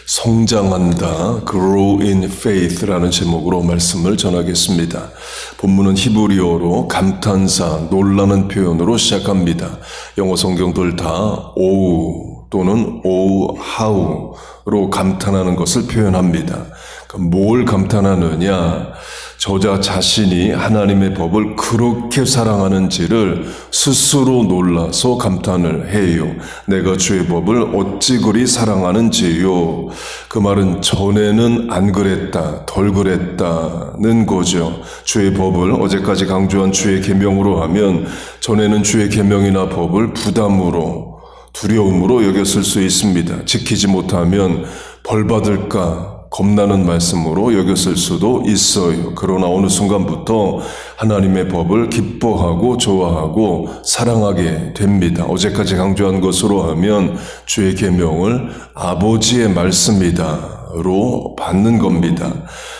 성장한다, grow in faith라는 제목으로 말씀을 전하겠습니다. 본문은 히브리어로 감탄사, 놀라는 표현으로 시작합니다. 영어 성경들 다 오우 또는 오우 하우로 감탄하는 것을 표현합니다. 뭘 감탄하느냐? 저자 자신이 하나님의 법을 그렇게 사랑하는지를 스스로 놀라서 감탄을 해요. 내가 주의 법을 어찌 그리 사랑하는지요. 그 말은 전에는 안 그랬다, 덜 그랬다는 거죠. 주의 법을 어제까지 강조한 주의 계명으로 하면 전에는 주의 계명이나 법을 부담으로 두려움으로 여겼을 수 있습니다. 지키지 못하면 벌 받을까 겁나는 말씀으로 여겼을 수도 있어요. 그러나 어느 순간부터 하나님의 법을 기뻐하고 좋아하고 사랑하게 됩니다. 어제까지 강조한 것으로 하면 주의 계명을 아버지의 말씀이다로 받는 겁니다.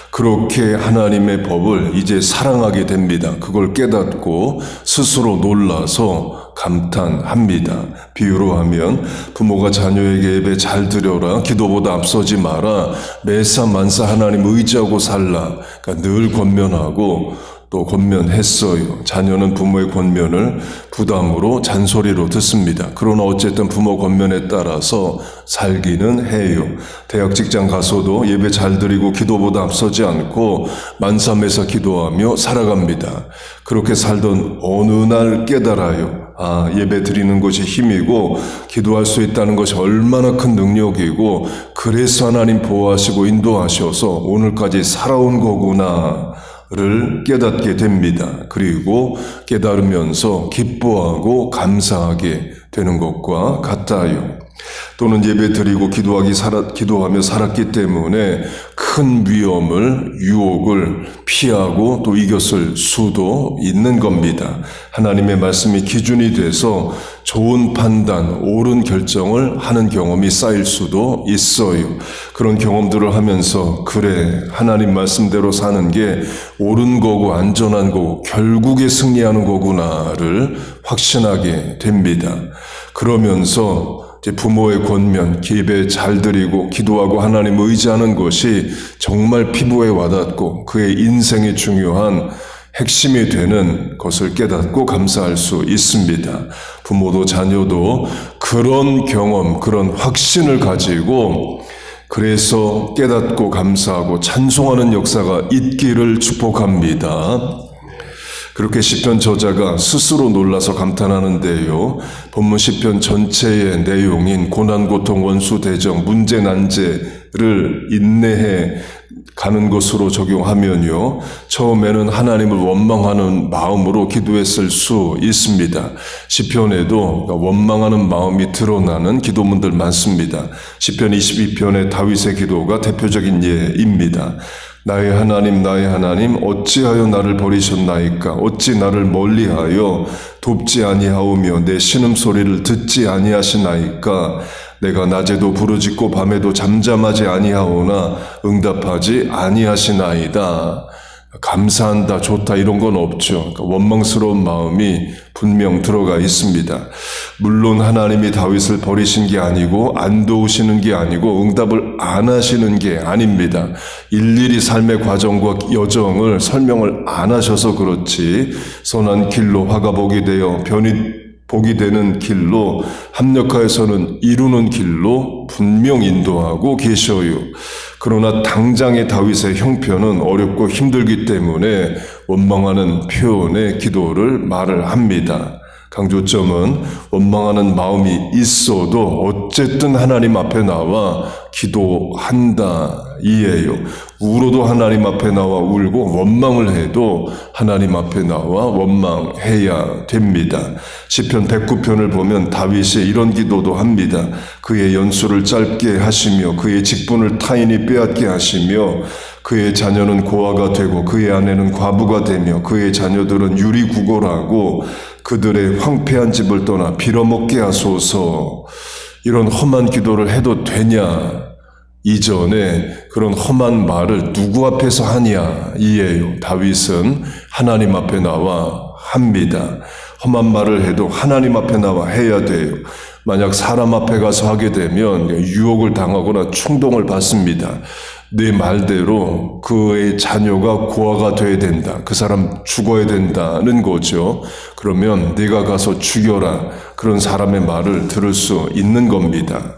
그렇게 하나님의 법을 이제 사랑하게 됩니다. 그걸 깨닫고 스스로 놀라서 감탄합니다. 비유로 하면 부모가 자녀에게 예배 잘 드려라, 기도보다 앞서지 마라, 매사 만사 하나님 의지하고 살라, 그러니까 늘 권면하고 또 권면했어요. 자녀는 부모의 권면을 부담으로 잔소리로 듣습니다. 그러나 어쨌든 부모 권면에 따라서 살기는 해요. 대학 직장 가서도 예배 잘 드리고 기도보다 앞서지 않고 만삼에서 기도하며 살아갑니다. 그렇게 살던 어느 날 깨달아요. 예배 드리는 것이 힘이고 기도할 수 있다는 것이 얼마나 큰 능력이고 그래서 하나님 보호하시고 인도하셔서 오늘까지 살아온 거구나 를 깨닫게 됩니다. 그리고 깨달으면서 기뻐하고 감사하게 되는 것과 같아요. 또는 예배 드리고 기도하며 살았기 때문에 큰 위험을, 유혹을 피하고 또 이겼을 수도 있는 겁니다. 하나님의 말씀이 기준이 돼서 좋은 판단, 옳은 결정을 하는 경험이 쌓일 수도 있어요. 그런 경험들을 하면서 그래, 하나님 말씀대로 사는 게 옳은 거고 안전한 거고 결국에 승리하는 거구나를 확신하게 됩니다. 그러면서 부모의 권면, 예배 잘 드리고 기도하고 하나님 의지하는 것이 정말 피부에 와닿고 그의 인생에 중요한 핵심이 되는 것을 깨닫고 감사할 수 있습니다. 부모도 자녀도 그런 경험, 그런 확신을 가지고 그래서 깨닫고 감사하고 찬송하는 역사가 있기를 축복합니다. 그렇게 시편 저자가 스스로 놀라서 감탄하는데요. 본문 시편 전체의 내용인 고난, 고통, 원수, 대적, 문제, 난제를 인내해 가는 것으로 적용하면요. 처음에는 하나님을 원망하는 마음으로 기도했을 수 있습니다. 시편에도 원망하는 마음이 드러나는 기도문들 많습니다. 시편 22편의 다윗의 기도가 대표적인 예입니다. 나의 하나님 어찌하여 나를 버리셨나이까? 어찌 나를 멀리하여 돕지 아니하오며 내 신음소리를 듣지 아니하시나이까? 내가 낮에도 부르짖고 밤에도 잠잠하지 아니하오나 응답하지 아니하시나이다. 감사한다, 좋다 이런 건 없죠. 그러니까 원망스러운 마음이 분명 들어가 있습니다. 물론 하나님이 다윗을 버리신 게 아니고 안 도우시는 게 아니고 응답을 안 하시는 게 아닙니다. 일일이 삶의 과정과 여정을 설명을 안 하셔서 그렇지 선한 길로 화가 복이 되어 변이 복이 되는 길로 합력하여서는 이루는 길로 분명 인도하고 계셔요. 그러나 당장의 다윗의 형편은 어렵고 힘들기 때문에 원망하는 표현의 기도를 말을 합니다. 강조점은 원망하는 마음이 있어도 어쨌든 하나님 앞에 나와 기도한다 이에요. 울어도 하나님 앞에 나와 울고 원망을 해도 하나님 앞에 나와 원망해야 됩니다. 시편 109편을 보면 다윗이 이런 기도도 합니다. 그의 연수를 짧게 하시며 그의 직분을 타인이 빼앗게 하시며 그의 자녀는 고아가 되고 그의 아내는 과부가 되며 그의 자녀들은 유리구걸하고 그들의 황폐한 집을 떠나 빌어먹게 하소서. 이런 험한 기도를 해도 되냐? 이전에 그런 험한 말을 누구 앞에서 하냐 이에요. 다윗은 하나님 앞에 나와 합니다. 험한 말을 해도 하나님 앞에 나와 해야 돼요. 만약 사람 앞에 가서 하게 되면 유혹을 당하거나 충동을 받습니다. 내 말대로 그의 자녀가 고아가 돼야 된다. 그 사람 죽어야 된다는 거죠. 그러면 내가 가서 죽여라. 그런 사람의 말을 들을 수 있는 겁니다.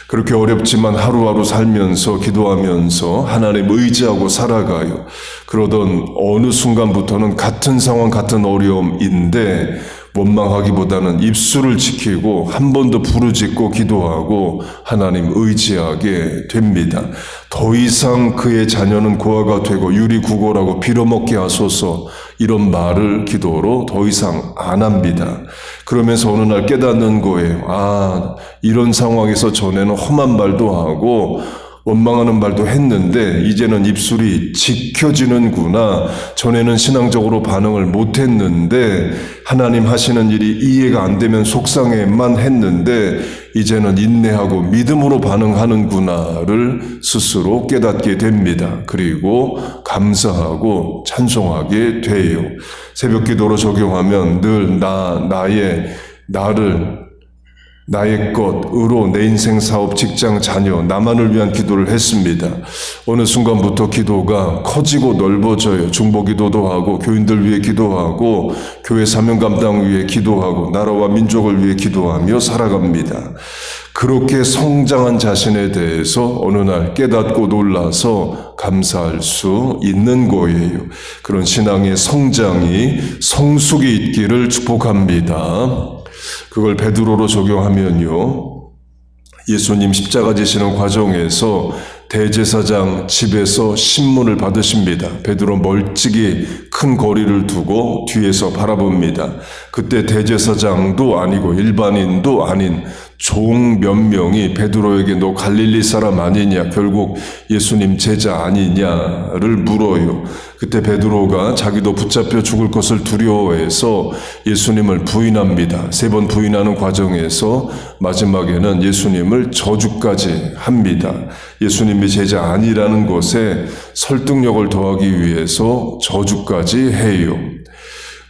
그렇게 어렵지만 하루하루 살면서 기도하면서 하나님 의지하고 살아가요. 그러던 어느 순간부터는 같은 상황, 같은 어려움인데 원망하기보다는 입술을 지키고 한 번 더 부르짖고 기도하고 하나님 의지하게 됩니다. 더 이상 그의 자녀는 고아가 되고 유리구골하고 빌어먹게 하소서, 이런 말을 기도로 더 이상 안 합니다. 그러면서 어느 날 깨닫는 거예요. 이런 상황에서 전에는 험한 말도 하고 원망하는 말도 했는데 이제는 입술이 지켜지는구나. 전에는 신앙적으로 반응을 못했는데 하나님 하시는 일이 이해가 안 되면 속상해만 했는데 이제는 인내하고 믿음으로 반응하는구나를 스스로 깨닫게 됩니다. 그리고 감사하고 찬송하게 돼요. 새벽 기도로 적용하면 늘 나의 것으로 내 인생, 사업, 직장, 자녀, 나만을 위한 기도를 했습니다. 어느 순간부터 기도가 커지고 넓어져요. 중보기도도 하고 교인들 위해 기도하고 교회 사명 감당 위해 기도하고 나라와 민족을 위해 기도하며 살아갑니다. 그렇게 성장한 자신에 대해서 어느 날 깨닫고 놀라서 감사할 수 있는 거예요. 그런 신앙의 성장이 성숙이 있기를 축복합니다. 그걸 베드로로 적용하면요, 예수님 십자가 지시는 과정에서 대제사장 집에서 신문을 받으십니다. 베드로 멀찍이 큰 거리를 두고 뒤에서 바라봅니다. 그때 대제사장도 아니고 일반인도 아닌 종 몇 명이 베드로에게 너 갈릴리 사람 아니냐, 결국 예수님 제자 아니냐를 물어요. 그때 베드로가 자기도 붙잡혀 죽을 것을 두려워해서 예수님을 부인합니다. 3번 부인하는 과정에서 마지막에는 예수님을 저주까지 합니다. 예수님이 제자 아니라는 것에 설득력을 더하기 위해서 저주까지 해요.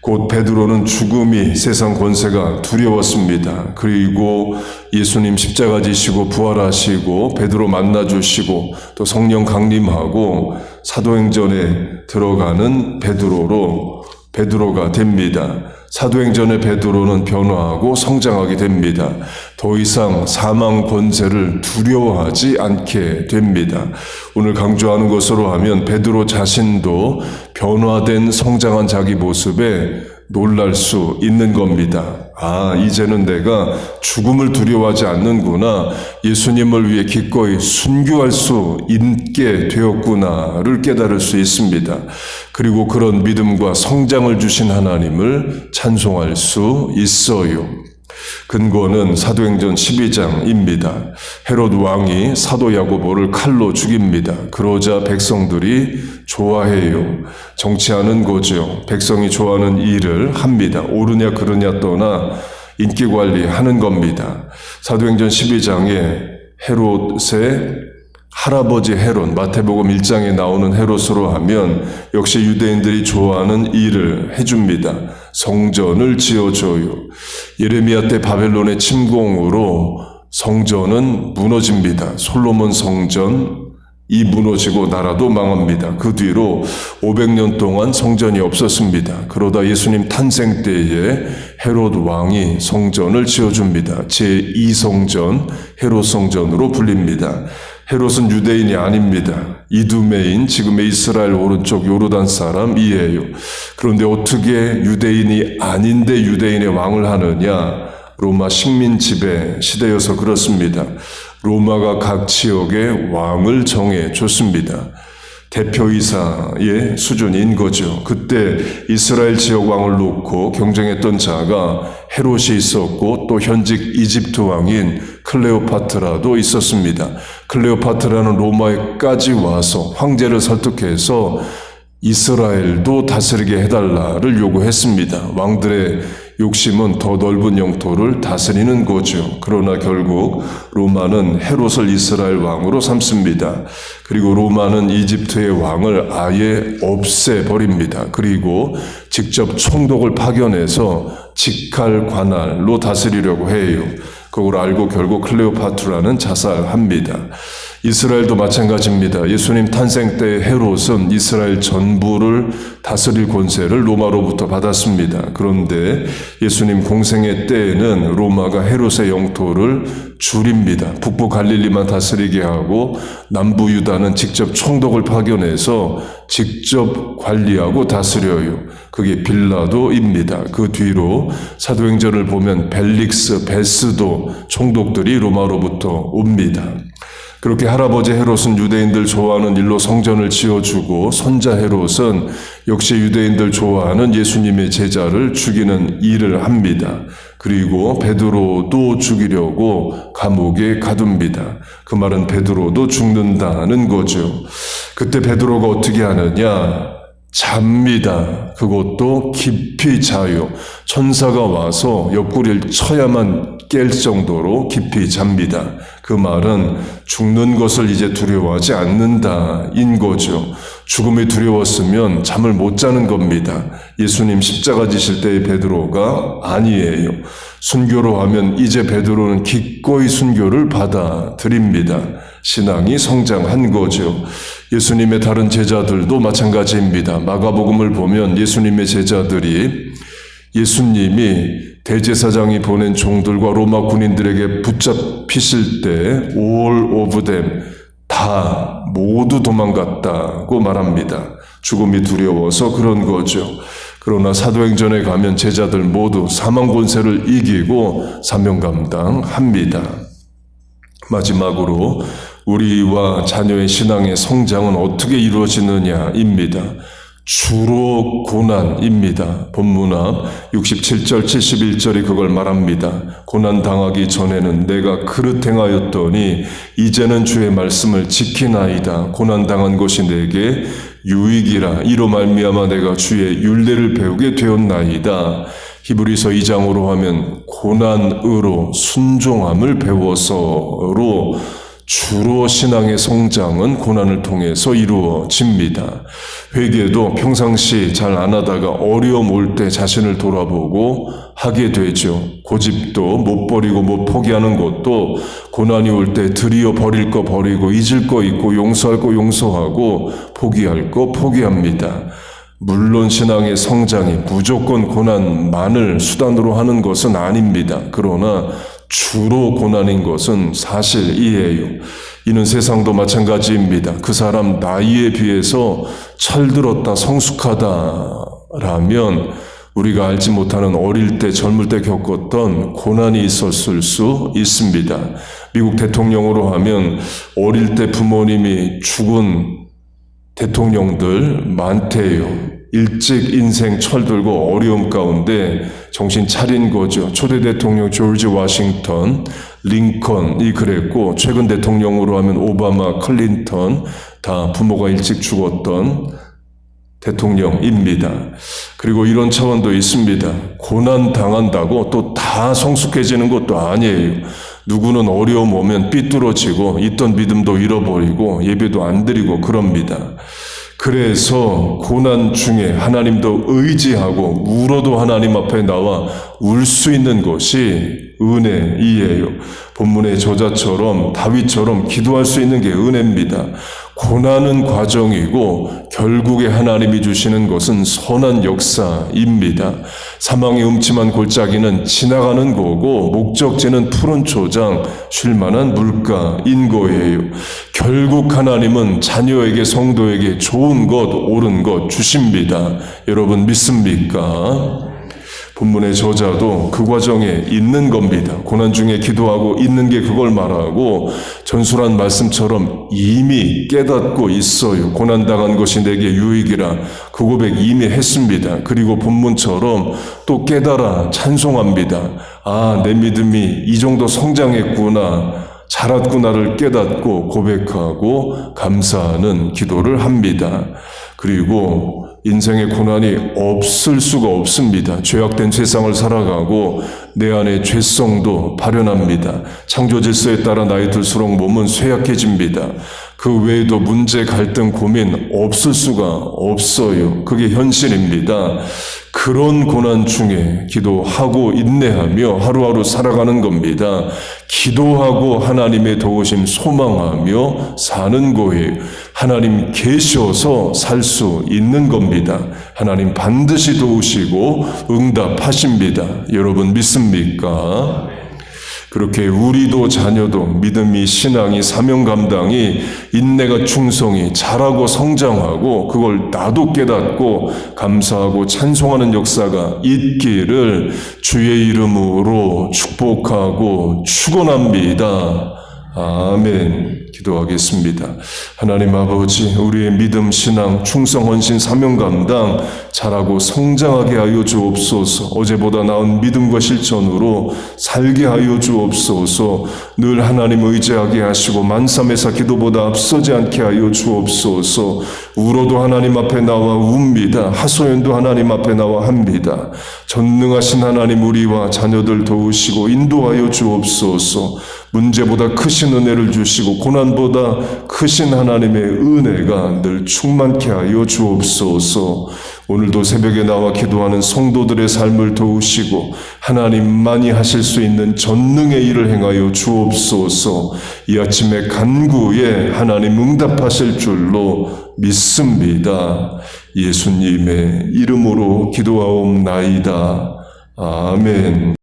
곧 베드로는 죽음이 세상 권세가 두려웠습니다. 그리고 예수님 십자가 지시고 부활하시고 베드로 만나주시고 또 성령 강림하고 사도행전에 들어가는 베드로가 됩니다. 사도행전의 베드로는 변화하고 성장하게 됩니다. 더 이상 사망 권세를 두려워하지 않게 됩니다. 오늘 강조하는 것으로 하면 베드로 자신도 변화된 성장한 자기 모습에 놀랄 수 있는 겁니다. 이제는 내가 죽음을 두려워하지 않는구나. 예수님을 위해 기꺼이 순교할 수 있게 되었구나를 깨달을 수 있습니다. 그리고 그런 믿음과 성장을 주신 하나님을 찬송할 수 있어요. 근거는 사도행전 12장입니다. 헤롯 왕이 사도 야고보를 칼로 죽입니다. 그러자 백성들이 좋아해요. 정치하는 거죠. 백성이 좋아하는 일을 합니다. 옳으냐 그르냐 떠나 인기 관리하는 겁니다. 사도행전 12장에 헤롯의 할아버지 헤롯, 마태복음 1장에 나오는 헤롯으로 하면 역시 유대인들이 좋아하는 일을 해줍니다. 성전을 지어줘요. 예레미야 때 바벨론의 침공으로 성전은 무너집니다. 솔로몬 성전이 무너지고 나라도 망합니다. 그 뒤로 500년 동안 성전이 없었습니다. 그러다 예수님 탄생 때에 헤롯 왕이 성전을 지어줍니다. 제2성전, 헤롯 성전으로 불립니다. 헤롯은 유대인이 아닙니다. 이두메인, 지금의 이스라엘 오른쪽 요르단 사람이에요. 그런데 어떻게 유대인이 아닌데 유대인의 왕을 하느냐? 로마 식민 지배 시대여서 그렇습니다. 로마가 각 지역의 왕을 정해줬습니다. 대표이사의 수준인 거죠. 그때 이스라엘 지역 왕을 놓고 경쟁했던 자가 헤롯이 있었고 또 현직 이집트 왕인 클레오파트라도 있었습니다. 클레오파트라는 로마에까지 와서 황제를 설득해서 이스라엘도 다스리게 해달라를 요구했습니다. 왕들의 욕심은 더 넓은 영토를 다스리는 거죠. 그러나 결국 로마는 헤롯을 이스라엘 왕으로 삼습니다. 그리고 로마는 이집트의 왕을 아예 없애버립니다. 그리고 직접 총독을 파견해서 직할 관할로 다스리려고 해요. 그걸 알고 결국 클레오파트라는 자살합니다. 이스라엘도 마찬가지입니다. 예수님 탄생 때 헤롯은 이스라엘 전부를 다스릴 권세를 로마로부터 받았습니다. 그런데 예수님 공생의 때에는 로마가 헤롯의 영토를 줄입니다. 북부 갈릴리만 다스리게 하고 남부 유다는 직접 총독을 파견해서 직접 관리하고 다스려요. 그게 빌라도입니다. 그 뒤로 사도행전을 보면 벨릭스, 베스도 총독들이 로마로부터 옵니다. 그렇게 할아버지 헤롯은 유대인들 좋아하는 일로 성전을 지어주고 손자 헤롯은 역시 유대인들 좋아하는 예수님의 제자를 죽이는 일을 합니다. 그리고 베드로도 죽이려고 감옥에 가둡니다. 그 말은 베드로도 죽는다는 거죠. 그때 베드로가 어떻게 하느냐? 잡니다. 그것도 깊이 자요. 천사가 와서 옆구리를 쳐야만 깰 정도로 깊이 잡니다. 그 말은 죽는 것을 이제 두려워하지 않는다인 거죠. 죽음이 두려웠으면 잠을 못 자는 겁니다. 예수님 십자가 지실 때의 베드로가 아니에요. 순교로 하면 이제 베드로는 기꺼이 순교를 받아들입니다. 신앙이 성장한 거죠. 예수님의 다른 제자들도 마찬가지입니다. 마가복음을 보면 예수님의 제자들이 예수님이 대제사장이 보낸 종들과 로마 군인들에게 붙잡히실 때 all of them 다 모두 도망갔다고 말합니다. 죽음이 두려워서 그런 거죠. 그러나 사도행전에 가면 제자들 모두 사망 권세를 이기고 사명 감당합니다. 마지막으로 우리와 자녀의 신앙의 성장은 어떻게 이루어지느냐입니다. 주로 고난입니다. 본문 앞 67절 71절이 그걸 말합니다. 고난 당하기 전에는 내가 그릇 행하였더니 이제는 주의 말씀을 지키나이다. 고난 당한 것이 내게 유익이라. 이로 말미암아 내가 주의 율례를 배우게 되었나이다. 히브리서 2장으로 하면 고난으로 순종함을 배워서로 주로 신앙의 성장은 고난을 통해서 이루어집니다. 회개도 평상시 잘 안 하다가 어려움 올 때 자신을 돌아보고 하게 되죠. 고집도 못 버리고 못 포기하는 것도 고난이 올 때 드리어 버릴 거 버리고 잊을 거 잊고 용서할 거 용서하고 포기할 거 포기합니다. 물론 신앙의 성장이 무조건 고난만을 수단으로 하는 것은 아닙니다. 그러나 주로 고난인 것은 사실이에요. 이는 세상도 마찬가지입니다. 그 사람 나이에 비해서 철들었다, 성숙하다라면 우리가 알지 못하는 어릴 때, 젊을 때 겪었던 고난이 있었을 수 있습니다. 미국 대통령으로 하면 어릴 때 부모님이 죽은 대통령들 많대요. 일찍 인생 철들고 어려움 가운데 정신 차린 거죠. 초대 대통령 조지 워싱턴, 링컨이 그랬고 최근 대통령으로 하면 오바마, 클린턴 다 부모가 일찍 죽었던 대통령입니다. 그리고 이런 차원도 있습니다. 고난 당한다고 또 다 성숙해지는 것도 아니에요. 누구는 어려움 오면 삐뚤어지고 있던 믿음도 잃어버리고 예배도 안 드리고 그럽니다. 그래서 고난 중에 하나님도 의지하고 울어도 하나님 앞에 나와 울 수 있는 것이 은혜이에요. 본문의 저자처럼 다윗처럼 기도할 수 있는 게 은혜입니다. 고난은 과정이고 결국에 하나님이 주시는 것은 선한 역사입니다. 사망의 음침한 골짜기는 지나가는 거고 목적지는 푸른 초장, 쉴만한 물가인 거예요. 결국 하나님은 자녀에게 성도에게 좋은 것, 옳은 것 주십니다. 여러분 믿습니까? 본문의 저자도 그 과정에 있는 겁니다. 고난 중에 기도하고 있는 게 그걸 말하고 전술한 말씀처럼 이미 깨닫고 있어요. 고난당한 것이 내게 유익이라 그 고백 이미 했습니다. 그리고 본문처럼 또 깨달아 찬송합니다. 아, 내 믿음이 이 정도 성장했구나, 자랐구나를 깨닫고 고백하고 감사하는 기도를 합니다. 그리고 인생의 고난이 없을 수가 없습니다. 죄악된 세상을 살아가고 내 안에 죄성도 발현합니다. 창조 질서에 따라 나이 들수록 몸은 쇠약해집니다. 그 외에도 문제, 갈등, 고민 없을 수가 없어요. 그게 현실입니다. 그런 고난 중에 기도하고 인내하며 하루하루 살아가는 겁니다. 기도하고 하나님의 도우심 소망하며 사는 거예요. 하나님 계셔서 살 수 있는 겁니다. 하나님 반드시 도우시고 응답하십니다. 여러분 믿습니까? 그렇게 우리도 자녀도 믿음이, 신앙이, 사명 감당이, 인내가, 충성이 자라고 성장하고 그걸 나도 깨닫고 감사하고 찬송하는 역사가 있기를 주의 이름으로 축복하고 축원합니다. 아멘. 기도하겠습니다. 하나님 아버지, 우리의 믿음, 신앙, 충성, 헌신, 사명 감당 잘하고 성장하게 하여 주옵소서. 어제보다 나은 믿음과 실천으로 살게 하여 주옵소서. 늘 하나님 의지하게 하시고 만삼에사 기도보다 앞서지 않게 하여 주옵소서. 울어도 하나님 앞에 나와 웁니다. 하소연도 하나님 앞에 나와 합니다. 전능하신 하나님, 우리와 자녀들 도우시고 인도하여 주옵소서. 문제보다 크신 은혜를 주시고 고난보다 크신 하나님의 은혜가 늘 충만케 하여 주옵소서. 오늘도 새벽에 나와 기도하는 성도들의 삶을 도우시고 하나님만이 하실 수 있는 전능의 일을 행하여 주옵소서. 이 아침에 간구에 하나님 응답하실 줄로 믿습니다. 예수님의 이름으로 기도하옵나이다. 아멘.